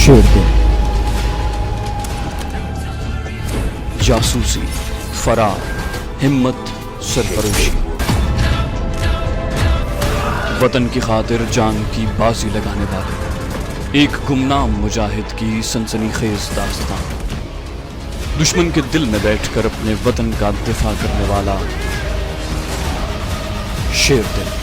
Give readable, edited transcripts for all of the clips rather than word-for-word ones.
शेर दिल, जासूसी, फरार, हिम्मत, सरफरोशी, वतन की खातिर जान की बाजी लगाने वाले एक गुमनाम मुजाहिद की सनसनीखेज दास्तान। दुश्मन के दिल में बैठकर अपने वतन का दिफा करने वाला शेर दिल।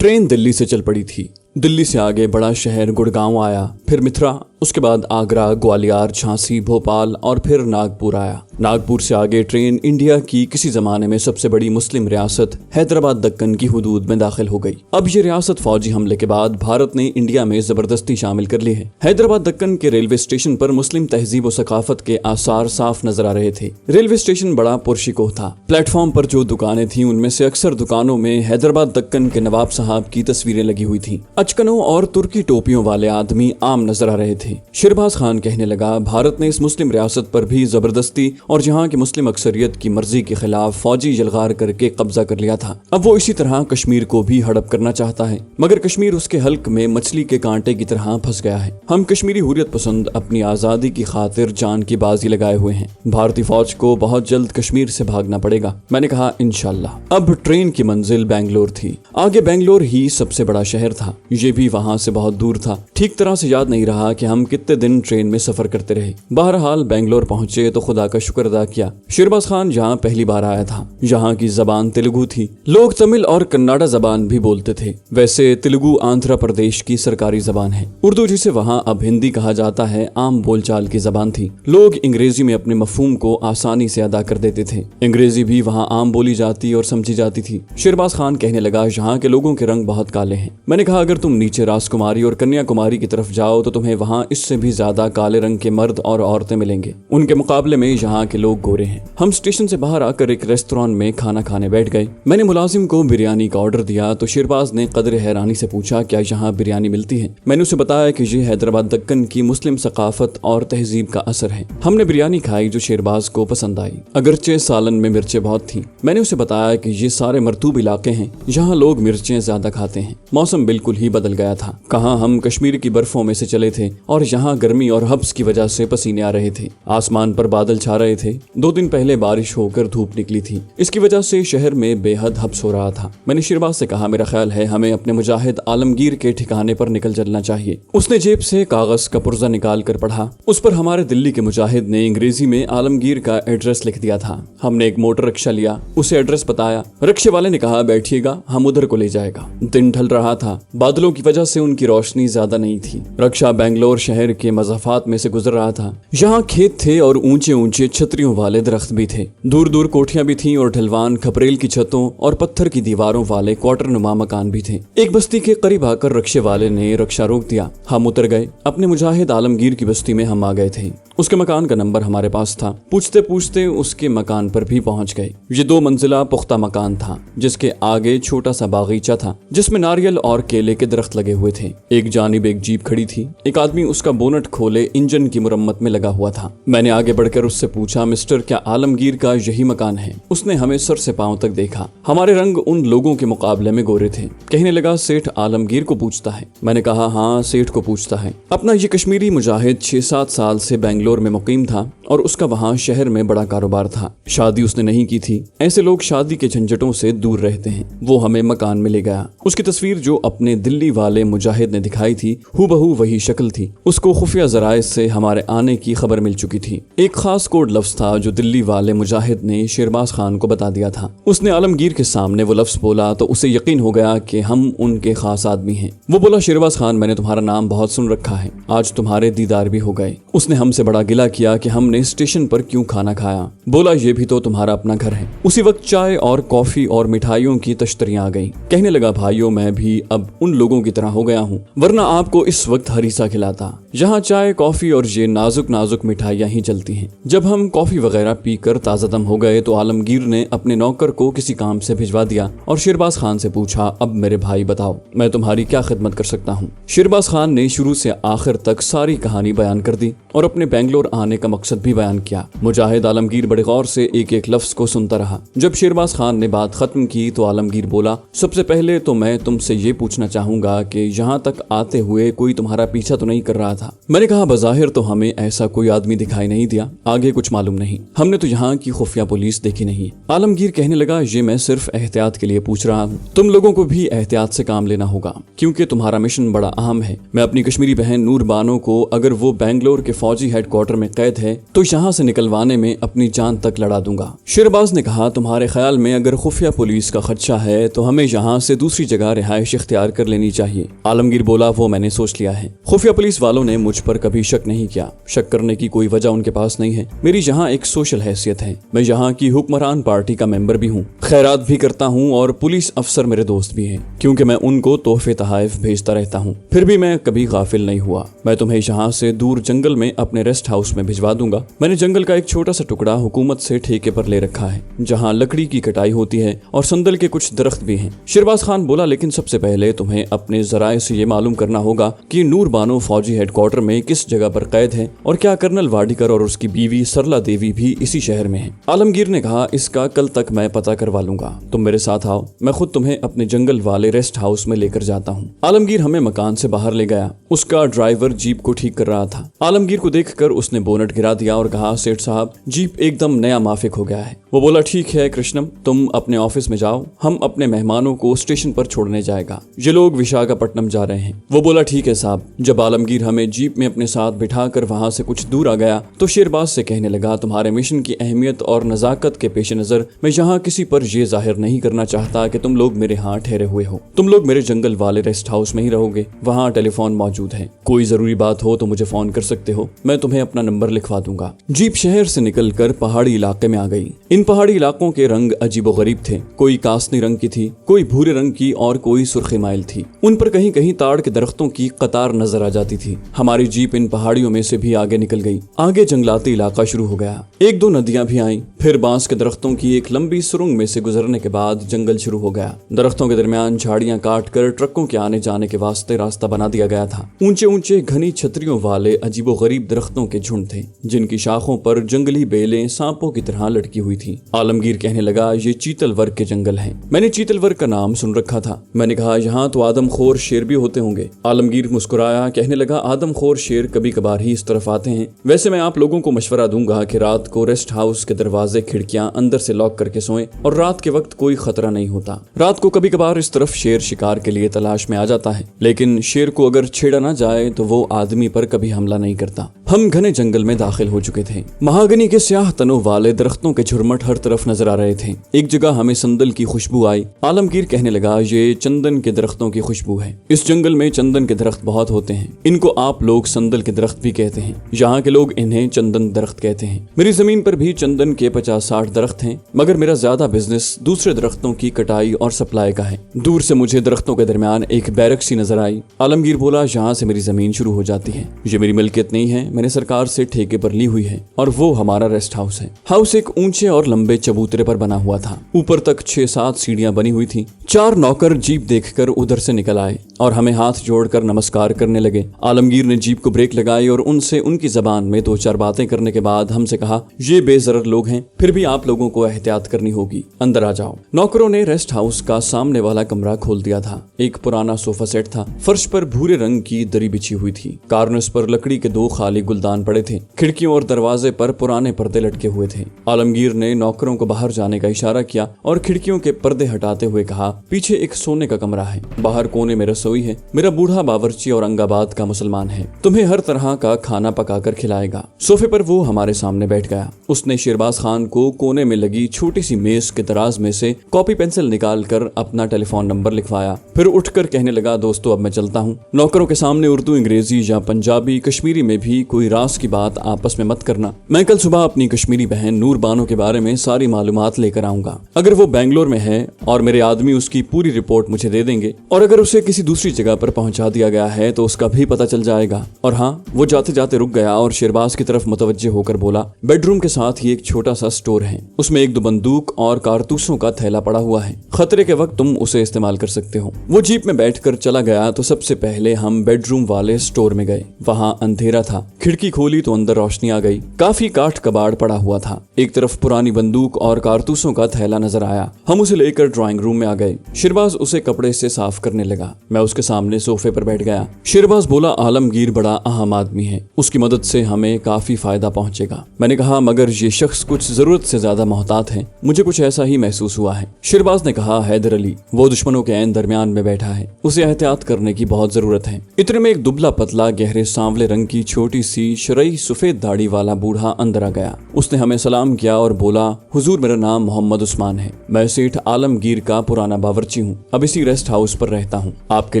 ट्रेन दिल्ली से चल पड़ी थी। दिल्ली से आगे बड़ा शहर गुड़गांव आया, फिर मिथिला, उसके बाद आगरा, ग्वालियर, झांसी, भोपाल और फिर नागपुर आया। नागपुर से आगे ट्रेन इंडिया की किसी जमाने में सबसे बड़ी मुस्लिम रियासत हैदराबाद दक्कन की हुदूद में दाखिल हो गई। अब ये रियासत फौजी हमले के बाद भारत ने इंडिया में जबरदस्ती शामिल कर ली है। हैदराबाद दक्कन के रेलवे स्टेशन पर मुस्लिम तहजीब और सकाफत के आसार साफ नजर आ रहे थे। रेलवे स्टेशन बड़ा पुरशिकोह था। प्लेटफॉर्म पर जो दुकानें थी उनमें से अक्सर दुकानों में हैदराबाद दक्कन के नवाब साहब की तस्वीरें लगी हुई थी। अचकनों और तुर्की टोपियों वाले आदमी आम नजर आ रहे थे। शिरबाज खान कहने लगा, भारत ने इस मुस्लिम रियासत पर भी जबरदस्ती और जहाँ की मुस्लिम अक्सरियत की मर्जी के खिलाफ फौजी जलगार करके कब्जा कर लिया था। अब वो इसी तरह कश्मीर को भी हड़प करना चाहता है, मगर कश्मीर उसके हल्क में मछली के कांटे की तरह फंस गया है। हम कश्मीरी हुर्रियत पसंद अपनी आजादी की खातिर जान की बाजी लगाए हुए हैं। भारतीय फौज को बहुत जल्द कश्मीर से भागना पड़ेगा। मैंने कहा, इंशाल्लाह। अब ट्रेन की मंजिल बेंगलोर थी। आगे बेंगलोर ही सबसे बड़ा शहर था, ये भी वहाँ से बहुत दूर था। ठीक तरह से याद नहीं रहा कि हम कितने दिन ट्रेन में सफर करते रहे। बहरहाल बेंगलोर पहुंचे तो खुदा का शुक्र अदा किया। शिरबाज खान जहाँ पहली बार आया था, यहाँ की जबान तेलुगु थी। लोग तमिल और कन्नाडा जबान भी बोलते थे। वैसे तेलुगु आंध्र प्रदेश की सरकारी जबान है। उर्दू जिसे वहाँ अब हिंदी कहा जाता है, आम बोलचाल की जबान थी। लोग अंग्रेजी में अपने मफहूम को आसानी से अदा कर देते थे। अंग्रेजी भी वहाँ आम बोली जाती और समझी जाती थी। शिरबाज खान कहने लगा, यहाँ के लोगों के रंग बहुत काले हैं। मैंने कहा, अगर तुम नीचे राजकुमारी और कन्याकुमारी की तरफ जाओ तो तुम्हें वहाँ इससे भी ज्यादा काले रंग के मर्द और औरतें मिलेंगे। उनके मुकाबले में यहाँ के लोग गोरे हैं। हम स्टेशन से बाहर आकर एक रेस्टोरेंट में खाना खाने बैठ गए। मैंने मुलाजिम को बिरयानी का ऑर्डर दिया तो शिरबाज ने कदर हैरानी से पूछा, क्या यहाँ बिरयानी मिलती है? मैंने उसे बताया कि ये हैदराबाद दक्कन की मुस्लिम सकाफत और तहजीब का असर है। हमने बिरयानी खाई जो शिरबाज को पसंद आई, अगरचे सालन में मिर्चें बहुत थी। मैंने उसे बताया कि ये सारे मरतूब इलाके हैं, यहाँ लोग मिर्चें ज्यादा खाते हैं। मौसम बिल्कुल ही बदल गया था। कहाँ हम कश्मीर की बर्फों में से चले थे और यहाँ गर्मी और हब्स की वजह से पसीने आ रहे थे। आसमान पर बादल छा रहे थे। 2 दिन पहले बारिश होकर धूप निकली थी। इसकी वजह से शहर में बेहद हब्स हो रहा था। मैंने शिरबाज से कहा, मेरा ख्याल है हमें अपने मुजाहिद आलमगीर के ठिकाने पर निकल चलना चाहिए। उसने जेब से कागज का पुर्जा निकाल कर पढ़ा। उस पर हमारे दिल्ली के मुजाहिद ने अंग्रेजी में आलमगीर का एड्रेस लिख दिया था। हमने एक मोटर रिक्शा लिया, उसे एड्रेस बताया। रिक्शे वाले ने कहा, बैठिएगा, हम उधर को ले जाएगा। दिन ढल रहा था। बादलों की वजह से उनकी रोशनी ज्यादा नहीं थी। रिक्शा बेंगलोर शहर के मज़ाफ़ात में से गुजर रहा था। यहाँ खेत थे और ऊंचे ऊंचे छतरियों वाले दरख्त भी थे। दूर दूर कोठियां भी थीं और ढलवान, खपरेल की छतों और पत्थर की दीवारों वाले क्वार्टर नुमा मकान भी थे। एक बस्ती के करीब आकर रिक्शे वाले ने रिक्शा रोक दिया। हम उतर गए। अपने मुजाहिद आलमगीर की बस्ती में हम आ गए थे। उसके मकान का नंबर हमारे पास था। पूछते पूछते उसके मकान पर भी पहुंच गए। ये 2 मंजिला पुख्ता मकान था, जिसके आगे छोटा सा बागीचा था जिसमें नारियल और केले के दरख्त लगे हुए थे। एक जानिब एक जीप खड़ी थी। एक आदमी उसका बोनट खोले इंजन की मुरम्मत में लगा हुआ था। मैंने आगे बढ़कर उससे पूछा, मिस्टर, क्या आलमगीर का यही मकान है? उसने हमें सर से पांव तक देखा। हमारे रंग उन लोगों के मुकाबले में गोरे थे। कहने लगा, सेठ आलमगीर को पूछता है? मैंने कहा, हाँ, सेठ को पूछता है। अपना ये कश्मीरी मुजाहिद 6-7 साल से बेंगलोर में मुकीम था और उसका वहाँ शहर में बड़ा कारोबार था। शादी उसने नहीं की थी। ऐसे लोग शादी के झंझटों से दूर रहते हैं। वो हमें मकान में ले गया। उसकी तस्वीर जो अपने दिल्ली वाले मुजाहिद ने दिखाई थी, हूबहू वही शक्ल थी। उसको खुफिया जराए से हमारे आने की खबर मिल चुकी थी। एक खास कोड लफ्ज था जो दिल्ली वाले मुजाहिद ने शिरबाज खान को बता दिया था। उसने आलमगीर के सामने वो लफ्ज बोला तो उसे यकीन हो गया कि हम उनके खास आदमी हैं। वो बोला, शिरबाज खान, मैंने तुम्हारा नाम बहुत सुन रखा है। आज तुम्हारे दीदार भी हो गए। उसने हमसे बड़ा गिला किया कि हमने स्टेशन पर क्यों खाना खाया। बोला, ये भी तो तुम्हारा अपना घर है। उसी वक्त चाय और कॉफी और मिठाइयों की तश्तरियां आ गई। कहने लगा, भाइयों, मैं भी अब उन लोगों की तरह हो गया हूँ, वरना आपको इस वक्त हरीसा खिलाता। यहाँ चाय, कॉफी और ये नाजुक नाजुक मिठाइयाँ ही चलती हैं। जब हम कॉफी वगैरह पीकर ताज़ा दम हो गए तो आलमगीर ने अपने नौकर को किसी काम से भिजवा दिया और शिरबाज खान से पूछा, अब मेरे भाई बताओ, मैं तुम्हारी क्या खिदमत कर सकता हूँ? शिरबाज खान ने शुरू से आखिर तक सारी कहानी बयान कर दी और अपने बेंगलोर आने का मकसद भी बयान किया। मुजाहिद आलमगीर बड़े गौर से एक एक लफ्ज को सुनता रहा। जब शेरबाज खान ने बात खत्म की तो आलमगीर बोला, सबसे पहले तो मैं तुमसे ये पूछना चाहूंगा कि यहाँ तक आते हुए कोई तुम्हारा पीछा तो नहीं कर रहा था? मैंने कहा, बज़ाहिर तो हमें ऐसा कोई आदमी दिखाई नहीं दिया, आगे कुछ मालूम नहीं, हमने तो यहाँ की खुफिया पुलिस देखी नहीं। आलमगीर कहने लगा, ये मैं सिर्फ एहतियात के लिए पूछ रहा हूँ, तुम लोगों को भी एहतियात से काम लेना होगा क्योंकि तुम्हारा मिशन बड़ा अहम है। मैं अपनी कश्मीरी बहन नूर बानो को अगर वो बेंगलोर के फौजी हेडक्वार्टर में कैद है तो यहाँ से निकलवाने में अपनी जान तक लड़ा दूंगा। शेरबाज ने कहा, तुम्हारे ख्याल में अगर खुफिया पुलिस का खदशा है तो हमें यहाँ से दूसरी जगह रिहाइश इख्तियार कर लेनी चाहिए। आलमगीर बोला, वो मैंने सोच लिया है। खुफिया पुलिस वालों ने मुझ पर कभी शक नहीं किया, शक करने की कोई वजह उनके पास नहीं है। मेरी यहाँ एक सोशल हैसियत है, मैं यहाँ की हुक्मरान पार्टी का मेंबर भी हूँ, खैरात भी करता हूँ और पुलिस अफसर मेरे दोस्त भी हैं क्योंकि मैं उनको तोहफे तहाइफ भेजता रहता हूँ। फिर भी मैं कभी गाफिल नहीं हुआ। मैं तुम्हें यहाँ से दूर जंगल में अपने रेस्ट हाउस में भिजवा दूंगा। मैंने जंगल का एक छोटा सा टुकड़ा हुकूमत से ठेके पर ले रखा है जहाँ लकड़ी की कटाई होती है और संदल के कुछ दरख्त भी हैं। शेरबाज खान बोला, लेकिन सबसे पहले तुम्हें अपने जराए से ये मालूम करना होगा कि नूर बानो फौजी हेडक्वार्टर में किस जगह पर कैद है और क्या कर्नल वाडिकर और उसकी बीवी सरला देवी भी इसी शहर में है। आलमगीर ने कहा, इसका कल तक मैं पता करवा लूंगा, तुम मेरे साथ आओ, मैं खुद तुम्हें अपने जंगल वाले रेस्ट हाउस में लेकर जाता हूँ। आलमगीर हमें मकान से बाहर ले गया। उसका ड्राइवर जीप को ठीक कर रहा था। आलमगीर को देखकर उसने बोनट गिरा दिया और कहा, सेठ साहब, जीप एकदम नया माफिक हो गया है। वो बोला, ठीक है कृष्णम, तुम अपने ऑफिस में जाओ, हम अपने मेहमानों को स्टेशन पर छोड़ने जाएगा, ये लोग विशाखापट्टनम जा रहे हैं। वो बोला, ठीक है साहब। जब आलमगीर हमें जीप में अपने साथ बिठाकर वहां से कुछ दूर आ गया तो शेरबाज से कहने लगा, तुम्हारे मिशन की अहमियत और नजाकत के पेश नजर मैं यहाँ किसी पर यह जाहिर नहीं करना चाहता कि तुम लोग मेरे यहाँ ठहरे हुए हो। तुम लोग मेरे जंगल वाले रेस्ट हाउस में ही रहोगे, वहाँ टेलीफोन मौजूद है, कोई जरूरी बात हो तो मुझे फोन कर सकते हो, मैं तुम्हें अपना नंबर लिखवा दूंगा। जीप शहर से निकलकर पहाड़ी इलाके में आ गई। इन पहाड़ी इलाकों के रंग अजीबोगरीब थे, कोई कासनी रंग की थी, कोई भूरे रंग की और कोई सुर्खी माइल थी। उन पर कहीं कहीं ताड़ के दरख्तों की कतार नजर आ जाती थी। हमारी जीप इन पहाड़ियों में से भी आगे निकल गई। आगे जंगलाती इलाका शुरू हो गया। एक दो नदियां भी आईं, फिर बांस के दरख्तों की एक लंबी सुरंग में से गुजरने के बाद जंगल शुरू हो गया। दरख्तों के दरमियान झाड़ियां काट कर ट्रकों के आने जाने के वास्ते रास्ता बना दिया गया था। ऊंचे ऊंचे घनी छतरियों वाले अजीबोगरीब दरख्तों के झुंड थे जिनकी शाखों पर जंगली बेलें सांपों की तरह लटकी हुई थी। आलमगीर कहने लगा, ये चीतल वर्ग के जंगल हैं। मैंने चीतल वर्ग का नाम सुन रखा था। मैंने कहा, यहाँ तो आदमखोर शेर भी होते होंगे। आलमगीर मुस्कुराया, कहने लगा, आदमखोर शेर कभी कभार ही इस तरफ आते हैं। वैसे मैं आप लोगों को मशवरा दूंगा कि रात को रेस्ट हाउस के दरवाजे खिड़कियां अंदर से लॉक करके सोएं और रात के वक्त कोई खतरा नहीं होता। रात को कभी कभार इस तरफ शेर शिकार के लिए तलाश में आ जाता है, लेकिन शेर को अगर छेड़ा ना जाए तो वो आदमी पर कभी हमला नहीं करता। हम घने जंगल में दाखिल हो चुके थे। महागनी के स्याह तनों वाले दरख्तों के झुरमट हर तरफ नजर आ रहे थे। एक जगह हमें संदल की खुशबू आई। आलमगीर कहने लगा, ये चंदन के दरख्तों की खुशबू है। इस जंगल में चंदन के दरख्त बहुत होते हैं। इनको आप लोग संदल के दरख्त भी कहते हैं, यहाँ के लोग इन्हें चंदन दरख्त कहते हैं। मेरी जमीन पर भी चंदन के 50-60 दरख्त हैं, मगर मेरा ज्यादा बिजनेस दूसरे दरख्तों की कटाई और सप्लाई का है। दूर से मुझे दरख्तों के दरमियान एक बैरक सी नजर आई। आलमगीर बोला, यहाँ से मेरी जमीन शुरू हो जाती है। ये मेरी मिल्कियत नहीं है, मैंने सरकार से ठेके पर ली हुई है और वो हमारा रेस्ट हाउस है। हाउस एक ऊंचे और लंबे चबूतरे पर बना हुआ था। ऊपर तक 6-7 सीढ़ियां बनी हुई थी। 4 नौकर जीप देखकर उधर से निकल आए और हमें हाथ जोड़कर नमस्कार करने लगे। आलमगीर ने जीप को ब्रेक लगाई और उनसे उनकी जबान में 2-4 बातें करने के बाद हमसे कहा, ये बेजरर लोग हैं, फिर भी आप लोगों को एहतियात करनी होगी, अंदर आ जाओ। नौकरों ने रेस्ट हाउस का सामने वाला कमरा खोल दिया था। एक पुराना सोफा सेट था। फर्श पर भूरे रंग की दरी बिछी हुई थी। कार्नर्स पर लकड़ी के 2 खाली गुलदान पड़े थे। खिड़कियों और दरवाजे पर पुराने पर्दे लटके हुए थे। आलमगीर ने नौकरों को बाहर जाने का इशारा किया और खिड़कियों के पर्दे हटाते हुए कहा, पीछे एक सोने का कमरा है, बाहर कोने में रसोई है। मेरा बूढ़ा बावर्ची औरंगाबाद का मुसलमान है, तुम्हें हर तरह का खाना पकाकर खिलाएगा। सोफे पर वो हमारे सामने बैठ गया। उसने शेरबाज खान को कोने में लगी छोटी सी मेज के दराज में से कॉपी पेंसिल निकाल कर अपना टेलीफोन नंबर लिखवाया। फिर उठकर कहने लगा, दोस्तों अब मैं चलता हूँ। नौकरों के सामने उर्दू, अंग्रेजी या पंजाबी, कश्मीरी में भी कोई राज की बात आपस में मत करना। मैं कल सुबह अपनी कश्मीरी बहन नूर बानो के बारे में सारी मालूमात लेकर आऊंगा। अगर वो बेंगलोर में है और मेरे आदमी उसकी पूरी रिपोर्ट मुझे दे देंगे और अगर उसे किसी दूसरे दूसरी जगह पर पहुंचा दिया गया है तो उसका भी पता चल जाएगा। और हाँ, वो जाते जाते रुक गया और शेरबाज की तरफ मुतवज्जे होकर बोला, बेडरूम के साथ ही एक छोटा सा स्टोर है, उसमें 1-2 बंदूक और कारतूसों का थैला पड़ा हुआ है, खतरे के वक्त तुम उसे इस्तेमाल कर सकते हो। वो जीप में बैठकर चला गया तो सबसे पहले हम बेडरूम वाले स्टोर में गए। वहाँ अंधेरा था, खिड़की खोली तो अंदर रोशनी आ गई। काफी काठ कबाड़ पड़ा हुआ था। एक तरफ पुरानी बंदूक और कारतूसों का थैला नजर आया। हम उसे लेकर ड्राइंग रूम में आ गए। शेरबाज उसे कपड़े से साफ करने लगा। मैं उसके सामने सोफे पर बैठ गया। शेरबाज बोला, आलमगीर बड़ा अहम आदमी है, उसकी मदद से हमें काफी फायदा पहुंचेगा। मैंने कहा, मगर ये शख्स कुछ जरूरत से ज्यादा मोहतात है, मुझे कुछ ऐसा ही महसूस हुआ है। शेरबाज ने कहा, हैदर अली वो दुश्मनों के ऐन दरमियान में बैठा है, उसे एहतियात करने की बहुत जरूरत है। इतने में एक दुबला पतला गहरे सांवले रंग की छोटी सी शरई सफेद दाढ़ी वाला बूढ़ा अंदर आ गया। उसने हमें सलाम किया और बोला, हुजूर मेरा नाम मोहम्मद उस्मान है, मैं सेठ आलमगीर का पुराना बावर्ची हूँ, अब इसी रेस्ट हाउस पर रहता हूँ, आपके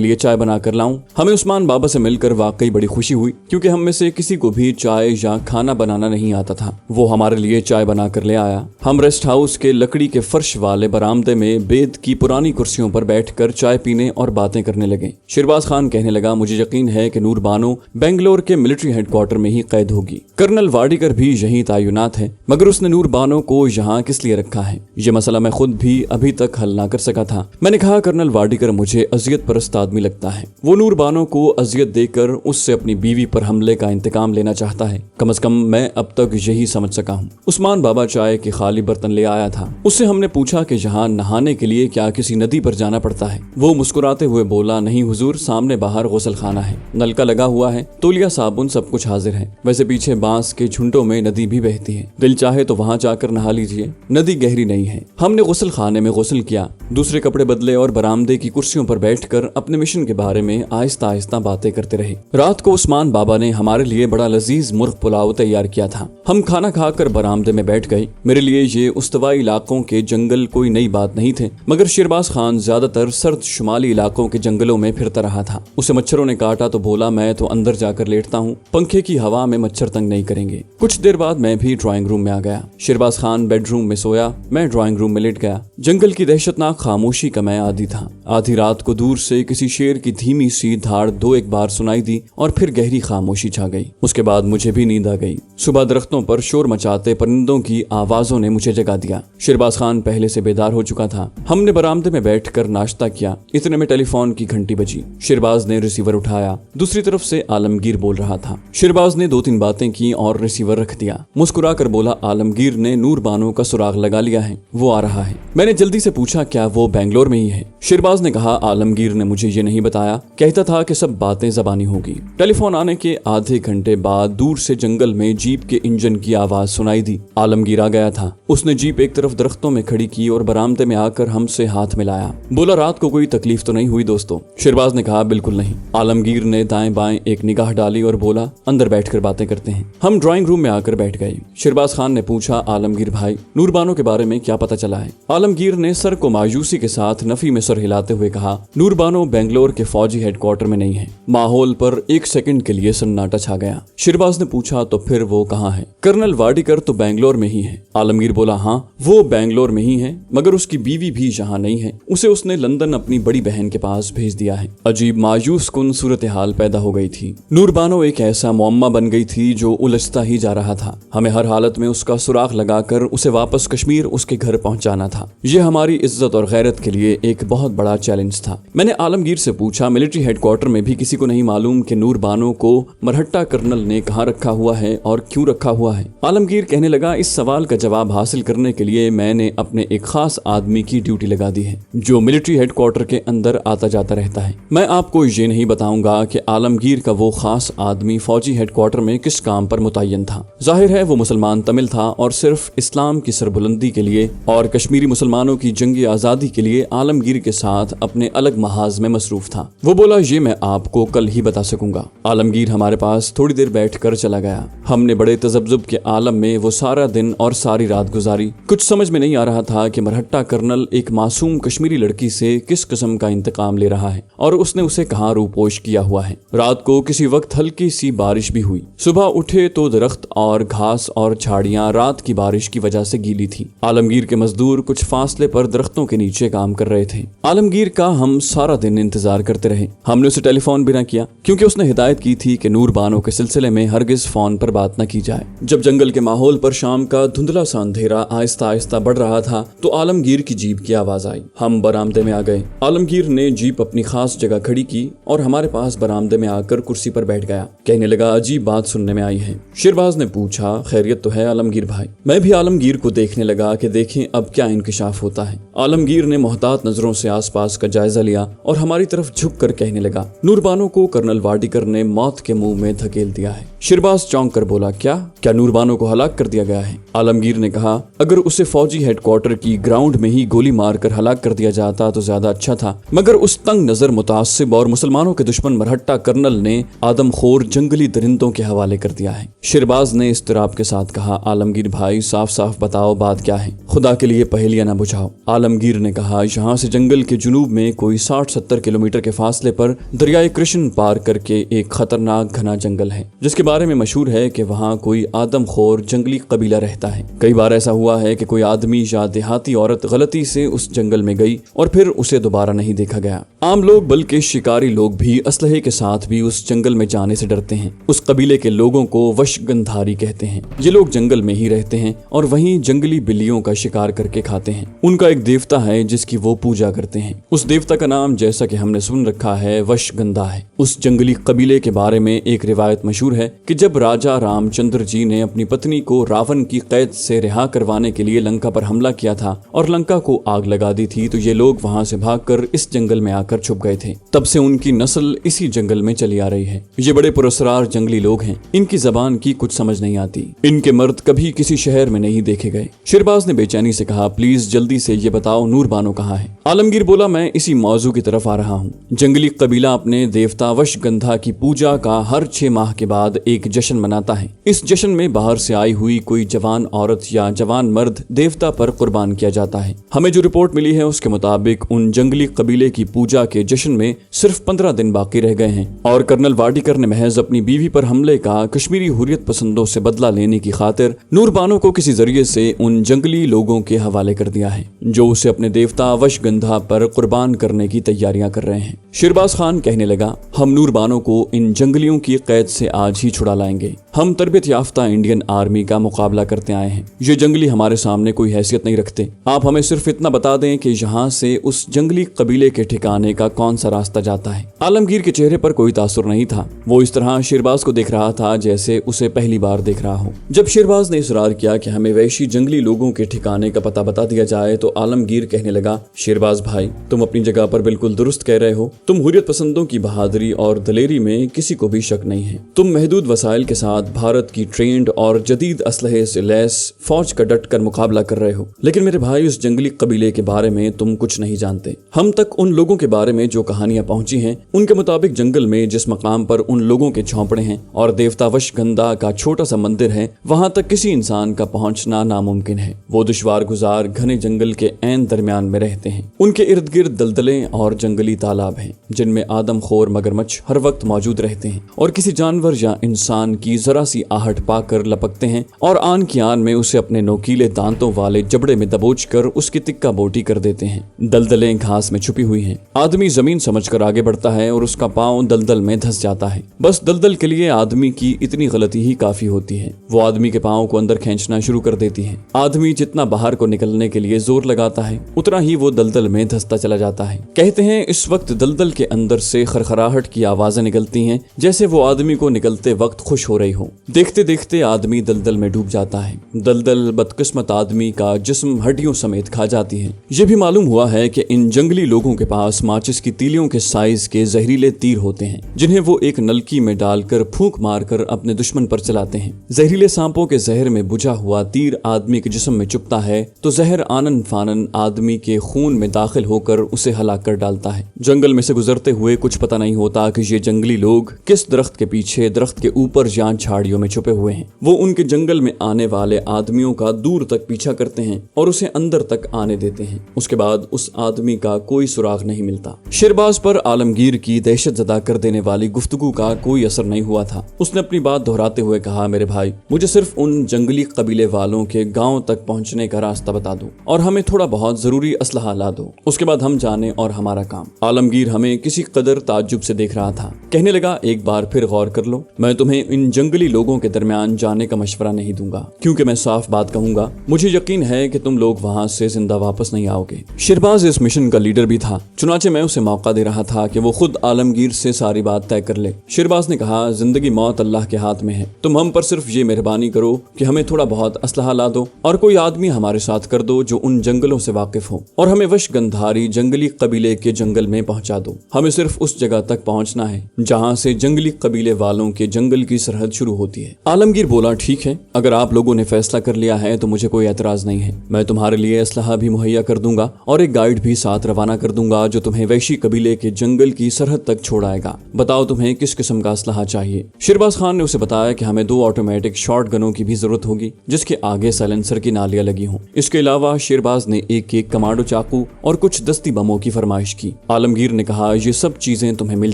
लिए चाय बना कर लाऊं। हमें उस्मान बाबा से मिलकर वाकई बड़ी खुशी हुई, क्योंकि हम में से किसी को भी चाय या खाना बनाना नहीं आता था। वो हमारे लिए चाय बना कर ले आया। हम रेस्ट हाउस के लकड़ी के फर्श वाले बरामदे में बेद की पुरानी कुर्सियों पर बैठकर चाय पीने और बातें करने लगे। शेरबाज खान कहने लगा, मुझे यकीन है कि नूर बानो बेंगलोर के मिलिट्री हेडक्वार्टर में ही कैद होगी। कर्नल वाडिकर भी यही तायुनात है, मगर उसने नूर बानो को यहाँ किस लिए रखा है, ये मसला मैं खुद भी अभी तक हल ना कर सका था। मैंने कहा, कर्नल वाडिकर मुझे अजियत परस्त आदमी लगता है, वो नूर बानो को अजियत देकर उससे अपनी बीवी पर हमले का इंतकाम लेना चाहता है। कम से कम मैं अब तक यही समझ सका हूँ। उस्मान बाबा चाय के खाली बर्तन ले आया था। उससे हमने पूछा कि यहाँ नहाने के लिए क्या किसी नदी पर जाना पड़ता है। वो मुस्कुराते हुए बोला, नहीं हुजूर, सामने बाहर गुसल खाना है, नलका लगा हुआ है, तौलिया साबुन सब कुछ हाजिर है। वैसे पीछे बांस के झुंडों में नदी भी बहती है, दिल चाहे तो वहाँ जाकर नहा लीजिए, नदी गहरी नहीं है। हमने गुसल खाने में गुसल किया, दूसरे कपड़े बदले और बरामदे की कुर्सियों पर बैठकर अपने मिशन के बारे में आहिस्ता आहिस्ता बातें करते रहे। रात को उस्मान बाबा ने हमारे लिए बड़ा लजीज मुर्ग पुलाव तैयार किया था। हम खाना खाकर बरामदे में बैठ गए। मेरे लिए ये उस्तवाई इलाकों के जंगल कोई नई बात नहीं थे, मगर शेरबाज खान ज्यादातर सर्द शुमाली इलाकों के जंगलों में फिरता रहा था। उसे मच्छरों ने काटा तो बोला, मैं तो अंदर जाकर लेटता हूँ, पंखे की हवा में मच्छर तंग नहीं करेंगे। कुछ देर बाद मैं भी ड्राइंग रूम में आ गया। शेरबाज खान बेडरूम में सोया, मैं ड्राइंग रूम में लेट गया। जंगल की दहशतनाक खामोशी का मैं आदी था। आधी रात को दूर से किसी शेर की धीमी सी धाड़ 2-1 बार सुनाई दी और फिर गहरी खामोशी छा गई। उसके बाद मुझे भी नींद आ गई। सुबह दरख्तों पर शोर मचाते परिंदों की आवाजों ने मुझे जगा दिया। शेरबाज खान पहले से बेदार हो चुका था। हमने बरामदे में बैठकर नाश्ता किया। इतने में टेलीफोन की घंटी बजी। शेरबाज ने रिसीवर उठाया। दूसरी तरफ से आलमगीर बोल रहा था। शेरबाज ने 2-3 बातें की और रिसीवर रख दिया। मुस्कुरा कर बोला, आलमगीर ने नूर बानो का सुराग लगा लिया है, वो आ रहा है। मैंने जल्दी से पूछा, क्या वो बेंगलोर में ही है? शेरबाज ने कहा, आलमगीर ने मुझे ये नहीं बताया, कहता था कि सब बातें ज़बानी होगी। टेलीफोन आने के आधे घंटे बाद दूर से जंगल में जीप के इंजन की आवाज सुनाई दी। आलमगीर आ गया था। उसने जीप एक तरफ दरख्तों में खड़ी की और बरामदे में आकर हमसे हाथ मिलाया। बोला, रात को कोई तकलीफ तो नहीं हुई दोस्तों? शेरबाज ने कहा, बिल्कुल नहीं। आलमगीर ने दाएं बाएं एक निगाह डाली और बोला, अंदर बैठकर बातें करते हैं। हम ड्राइंग रूम में आकर बैठ गए। शेरबाज खान ने पूछा, आलमगीर भाई, नूर बानो के बारे में क्या पता चला है? आलमगीर ने सर को मायूसी के साथ नफी में सर हिलाते हुए कहा, नूर बानो बेंगलोर के फौजी हेडक्वार्टर में नहीं है। माहौल पर 1 सेकंड के लिए सन्नाटा छा गया। शेरबाज ने पूछा, तो फिर वो कहाँ है? कर्नल वाडिकर तो बेंगलोर में ही है। आलमगीर बोला, हाँ वो बेंगलोर में ही है, मगर उसकी बीवी भी यहाँ नहीं है, उसे उसने लंदन अपनी बड़ी बहन के पास भेज दिया है। अजीब मायूस कुन सूरत हाल पैदा हो गई थी। नूर बानो एक ऐसा मुअम्मा बन गई थी जो उलझता ही जा रहा था। हमें हर हालत में उसका सुराग लगाकर उसे वापस कश्मीर उसके घर पहुंचाना था। यह हमारी इज्जत और गैरत के लिए एक बहुत बड़ा चैलेंज था। मैंने आलमगीर से पूछा, मिलिट्री हेडक्वार्टर में भी किसी को नहीं मालूम कि नूर बानो को मरहट्टा कर्नल ने कहाँ रखा हुआ है और क्यों रखा हुआ है? आलमगीर कहने लगा, इस सवाल का जवाब हासिल करने के लिए मैंने अपने एक खास आदमी की ड्यूटी लगा दी है, जो मिलिट्री हेडक्वार्टर के अंदर आता जाता रहता है। मैं आपको ये नहीं बताऊंगा कि आलमगीर का वो खास आदमी फौजी हेडक्वार्टर में किस काम पर मुतय्यन था। जाहिर है वो मुसलमान तमिल था और सिर्फ इस्लाम की सरबुलंदी के लिए और कश्मीरी मुसलमानों की जंगी आजादी के लिए आलमगीर के साथ अपने अलग महाज में मसरूफ था। वो बोला, ये मैं आपको कल ही बता सकूंगा। आलमगीर हमारे पास थोड़ी देर बैठकर चला गया। हमने बड़े तजब्जुब के आलम में वो सारा दिन और सारी रात गुजारी। कुछ समझ में नहीं आ रहा था कि मरहट्टा कर्नल एक मासूम कश्मीरी लड़की से किस किस्म का इंतकाम ले रहा है और उसने उसे कहाँ रूपोश किया हुआ है। रात को किसी वक्त हल्की सी बारिश भी हुई। सुबह उठे तो दरख्त और घास और झाड़ियां रात की बारिश की वजह से गीली थी। आलमगीर के मजदूर कुछ फासले पर दरख्तों के नीचे काम कर रहे थे। आलमगीर का हम सारा दिन इंतजार करते रहे। हमने उसे टेलीफोन भी न किया क्योंकि उसने हिदायत की थी कि नूर बानो के सिलसिले में हरगिज फोन पर बात न की जाए। जब जंगल के माहौल पर शाम का धुंधला सा अंधेरा आहिस्ता आहिस्ता बढ़ रहा था तो आलमगीर की जीप की आवाज आई। हम बरामदे में आ गए। आलमगीर ने जीप अपनी खास जगह खड़ी की और हमारे पास बरामदे में आकर कुर्सी पर बैठ गया। कहने लगा, अजीब बात सुनने में आई है। शिरबाज ने पूछा, खैरियत तो है आलमगीर भाई? मैं भी आलमगीर को देखने लगा कि देखें अब क्या इंकिशाफ होता है। आलमगीर ने मोहतात नजरों से आसपास का जायजा लिया और हमारी तरफ झुक कर कहने लगा, नूर बानो को कर्नल वाडीकर ने मौत के मुंह में धकेल दिया है। शिरबाज चौंक कर बोला, क्या नूर बानो को हलाक कर दिया गया है? आलमगीर ने कहा, अगर उसे फौजी हेडक्वार्टर की ग्राउंड में ही गोली मारकर हलाक कर दिया जाता तो ज्यादा अच्छा था, मगर उस तंग नजर मुतासिब और मुसलमानों के दुश्मन मरहट्टा कर्नल ने आदमखोर जंगली दरिंदों के हवाले कर दिया है। शिरबाज ने इस्तराब के साथ कहा, आलमगीर भाई साफ साफ बताओ बात क्या है, खुदा के लिए पहेलियां न बुझाओ। आलमगीर ने कहा, यहाँ से जंगल के जुनूब में कोई 60-70 किलोमीटर के फासले पर दरियाए कृष्ण पार करके एक खतरनाक घना जंगल है जिसके बारे में मशहूर है कि वहाँ कोई आदमखोर जंगली कबीला रहता है। कई बार ऐसा हुआ है कि कोई आदमी या देहाती औरत गलती से उस जंगल में गई और फिर उसे दोबारा नहीं देखा गया। आम लोग बल्कि शिकारी लोग भी असलहे के साथ भी उस जंगल में जाने से डरते हैं। उस कबीले के लोगों को वशगंधारी कहते हैं। ये लोग जंगल में ही रहते हैं और वहीं जंगली बिल्लियों का शिकार करके खाते हैं। उनका एक देवता है जिसकी वो पूजा करते हैं। उस देवता का नाम, जैसा कि हमने सुन रखा है, वशगंधा है। उस जंगली कबीले के बारे में एक रिवायत मशहूर है कि जब राजा रामचंद्र जी ने अपनी पत्नी को रावण की कैद से रिहा करवाने के लिए लंका पर हमला किया था और लंका को आग लगा दी थी तो ये लोग वहां से भागकर इस जंगल में आकर छुप गए थे। तब से उनकी नस्ल इसी जंगल में चली आ रही है। ये बड़े पुरस्कार जंगली लोग हैं। इनकी जबान की कुछ समझ नहीं आती। इनके मर्द कभी किसी शहर में नहीं देखे गए। शिरबाज ने बेचैनी से कहा, प्लीज जल्दी से ये बताओ नूर बानो कहाँ है? आलमगीर बोला, मैं इसी मौजू की तरफ आ रहा हूँ। जंगली कबीला अपने देवता वशगंधा की पूजा का हर 6 माह के बाद एक जश्न मनाता है। इस जश्न में बाहर से आई हुई कोई जवान औरत या जवान मर्द देवता पर कुर्बान किया जाता है। हमें जो रिपोर्ट मिली है उसके मुताबिक उन जंगली कबीले की पूजा के जश्न में सिर्फ 15 दिन बाकी रह गए हैं और कर्नल वाडीकर ने महज अपनी बीवी पर हमले का कश्मीरी हुर्रियत पसंदों से बदला लेने की खातिर नूर बानो को किसी जरिए से उन जंगली लोगों के हवाले कर दिया है जो उसे अपने देवता वशगंधा पर कुर्बान करने की तैयारियां कर रहे हैं। शिरबाज खान कहने लगा, हम नूर बानो को इन जंगलियों की कैद से आज ही छुड़ा लाएंगे। हम तरबियत याफ्ता इंडियन आर्मी का मुकाबला करते आए हैं। ये जंगली हमारे सामने कोई हैसियत नहीं रखते। आप हमें सिर्फ इतना बता दें कि यहाँ से उस जंगली कबीले के ठिकाने का कौन सा रास्ता जाता है। आलमगीर के चेहरे पर कोई तासुर नहीं था। वो इस तरह शिरबाज को देख रहा था जैसे उसे पहली बार देख रहा हो। जब शिरबाज ने इसरार किया कि हमें वैशी जंगली लोगों के ठिकाने का पता बता दिया जाए तो आलमगीर कहने लगा, शिरबाज भाई तुम अपनी जगह पर बिल्कुल दुरुस्त कह रहे हो। तुम हुर्रियत पसंदों की बहादुरी और दलेरी में किसी को भी शक नहीं है। तुम महदूद वसाइल के साथ भारत की ट्रेंड और जदीद असलहे से लैस फौज का डट कर मुकाबला कर रहे हो, लेकिन मेरे भाई उस जंगली कबीले के बारे में तुम कुछ नहीं जानते। हम तक उन लोगों के बारे में जो कहानियां पहुंची हैं उनके मुताबिक जंगल में जिस मकाम पर उन लोगों के झोंपड़े हैं और देवता वशगंधा का छोटा सा मंदिर है वहां तक किसी इंसान का पहुंचना नामुमकिन है। वो दुश्वार गुजार घने जंगल के ऐन दरमियान में रहते हैं। उनके इर्द गिर्द दलदलें और जंगली तालाब हैं जिनमें आदमखोर मगरमच्छ हर वक्त मौजूद रहते हैं और किसी जानवर या इंसान की जरा सी आहट पाकर लपकते हैं और आन की आन में उसे अपने नोकीले दांतों वाले जबड़े में दबोच कर उसकी तिक्का बोटी कर देते हैं। दलदलें घास में छुपी हुई हैं। आदमी जमीन समझकर आगे बढ़ता है और उसका पांव दलदल में धंस जाता है। बस दलदल के लिए आदमी की इतनी गलती ही काफी होती है। वो आदमी के पांव को अंदर खींचना शुरू कर देती है। आदमी जितना बाहर को निकलने के लिए जोर लगाता है उतना ही वो दलदल में धंसता चला जाता है। कहते हैं इस वक्त दलदल के अंदर से खरखराहट की आवाजें निकलती हैं जैसे वो आदमी को निकलते वक्त खुश हो रही हो। देखते देखते आदमी दलदल में डूब जाता है। दलदल बदकिस्मत आदमी का जिस्म हड्डियों समेत खा जाती है। ये भी मालूम हुआ है कि इन जंगली लोगों के पास माचिस की तीलियों के साइज के जहरीले तीर होते हैं जिन्हें वो एक नलकी में डालकर फूंक मारकर अपने दुश्मन पर चलाते हैं। जहरीले सांपों के जहर में बुझा हुआ तीर आदमी के जिस्म में चुभता है तो जहर आनन फानन आदमी के खून में दाखिल होकर उसे हलाक कर डालता है। जंगल में से गुजरते हुए कुछ पता नहीं होता कि ये जंगली लोग किस दरख्त के पीछे, दरख्त के ऊपर या झाड़ियों में छुपे हुए हैं। वो उनके जंगल में आने वाले आदमियों का दूर तक पीछा करते हैं और उसे अंदर तक आने देते हैं। उसके बाद उस आदमी का कोई सुराग नहीं मिलता। शेरबाज पर आलमगीर की दहशत ज़दा कर देने वाली गुफ्तगू का कोई असर नहीं हुआ था। उसने अपनी बात दोहराते हुए कहा, मेरे भाई, मुझे सिर्फ उन जंगली कबीले वालों के गांव तक पहुंचने का रास्ता बता दो और हमें थोड़ा बहुत जरूरी असलहा ला दो, उसके बाद हम जाने और हमारा काम। आलमगीर हमें किसी कदर ताज्जुब से देख रहा था। कहने लगा, एक बार फिर गौर कर लो, मैं तुम्हें इन जंगली लोगों के दरमियान जाने का मशवरा नहीं दूंगा, क्योंकि मैं साफ बात कहूंगा, मुझे यकीन है कि तुम लोग वहां से जिंदा वापस नहीं आओगे। शेरबाज इस मिशन का लीडर भी था, चुनाचे मैं उसे मौका दे रहा था कि वो खुद आलमगीर से सारी बात तय कर ले। शेरबाज ने कहा, जिंदगी मौत अल्लाह के हाथ में है, तुम हम पर सिर्फ ये मेहरबानी करो कि हमें थोड़ा बहुत असलहा ला दो और कोई आदमी हमारे साथ कर दो जो उन जंगलों से वाकिफ हो, और हमें वशगंधारी जंगली कबीले के जंगल में पहुंचा दो। हमें सिर्फ उस जगह तक पहुंचना है जहां से जंगली कबीले वालों के जंगल की सरहद शुरू होती है। आलमगीर बोला, ठीक है, अगर आप लोगों ने फैसला कर लिया है तो मुझे कोई एतराज नहीं है। मैं तुम्हारे लिए असलहा भी मुहैया कर दूंगा और एक गाइड भी साथ रवाना कर दूंगा जो तुम्हें वैशी कबीले के जंगल की सरहद तक छोड़ आएगा। बताओ तुम्हें किस किस्म का असलहा चाहिए। शेरबाज खान ने उसे बताया कि हमें 2 ऑटोमेटिक शॉट गनों की भी जरूरत होगी जिसके आगे साइलेंसर की नालियां लगी हों। इसके अलावा शेरबाज ने एक कमांडो चाकू और कुछ दस्ती बमों की फरमाइश की। आलमगीर ने कहा, ये सब चीजें तुम्हें मिल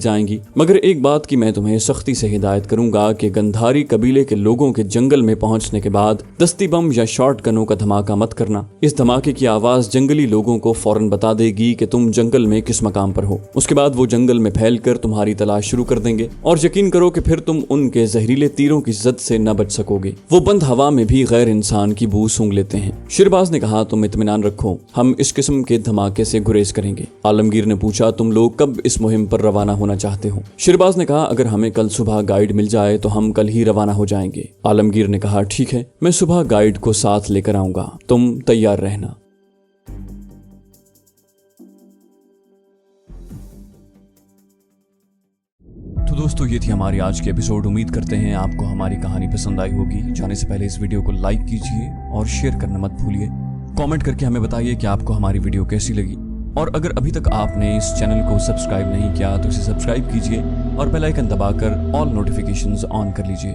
जाएंगी, मगर एक बात की मैं तुम्हें सख्ती से हिदायत करूंगा कि गंधारी कबीले के लोगों के जंगल में पहुंचने के बाद दस्ती बम या शॉट गनों का धमाका मत करना। इस धमाके की आवाज जंगली लोगों को फौरन बता देगी कि तुम जंगल में किस मकाम पर हो। उसके बाद वो जंगल में फैलकर तुम्हारी तलाश शुरू कर देंगे और यकीन करो कि फिर तुम उनके जहरीले तीरों की जद से न बच सकोगे। वो बंद हवा में भी गैर इंसान की बू सूंघ लेते हैं। शेरबाज ने कहा, तुम इत्मीनान रखो, हम इस किस्म के धमाके से गुरेज करेंगे। आलमगीर ने पूछा, तुम लोग कब इस मुहिम पर रवाना होना चाहते हो। शेरबाज ने कहा, अगर हमें कल सुबह गाइड मिल जाए तो हम कल ही रवाना हो जाएंगे। आलमगीर ने कहा, ठीक है, मैं सुबह गाइड को साथ लेकर आऊंगा, तुम तैयार रहना। तो दोस्तों, ये थी हमारी आज की एपिसोड। उम्मीद करते हैं आपको हमारी कहानी पसंद आई होगी। जाने से पहले इस वीडियो को लाइक कीजिए और शेयर करना मत भूलिए। कमेंट करके हमें बताइए कि आपको हमारी वीडियो कैसी लगी, और अगर अभी तक आपने इस चैनल को सब्सक्राइब नहीं किया तो इसे सब्सक्राइब कीजिए और बेल आइकन दबाकर ऑल नोटिफिकेशंस ऑन कर लीजिए।